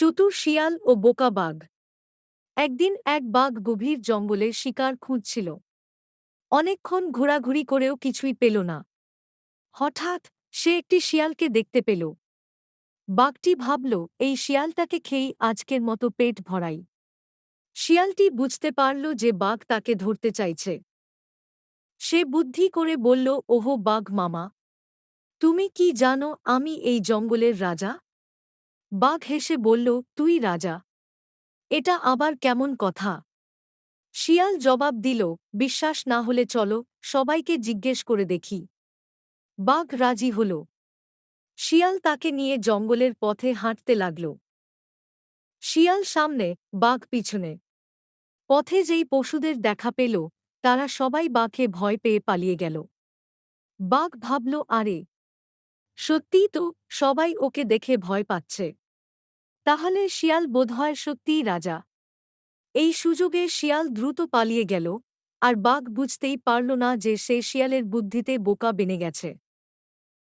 চতুর শিয়াল ও বোকা বাঘ। একদিন এক বাঘ গভীর জঙ্গলে শিকার খুঁজছিল। অনেকক্ষণ ঘোরাঘুরি করেও কিছুই পেল না। হঠাৎ সে একটি শিয়ালকে দেখতে পেল। বাঘটি ভাবল, এই শিয়ালটাকে খেয়েই আজকের মতো পেট ভরাই। শিয়ালটি বুঝতে পারল যে বাঘ তাকে ধরতে চাইছে। সে বুদ্ধি করে বলল, ওহো বাঘ মামা, তুমি কি জানো আমি এই জঙ্গলের রাজা? বাঘ হেসে বলল, তুই রাজা? এটা আবার কেমন কথা? শিয়াল জবাব দিল, বিশ্বাস না হলে চলো, সবাইকে জিজ্ঞেস করে দেখি। বাঘ রাজি হল। শিয়াল তাকে নিয়ে জঙ্গলের পথে হাঁটতে লাগল। শিয়াল সামনে, বাঘ পিছনে। পথে যেই পশুদের দেখা পেল, তারা সবাই বাঘে ভয় পেয়ে পালিয়ে গেল। বাঘ ভাবল, আরে, সত্যিই তো, সবাই ওকে দেখে ভয় পাচ্ছে। তাহলে শিয়াল বোধহয় সত্যিই রাজা। এই সুযোগে শিয়াল দ্রুত পালিয়ে গেল, আর বাঘ বুঝতেই পারল না যে সে শিয়ালের বুদ্ধিতে বোকা বেনে গেছে।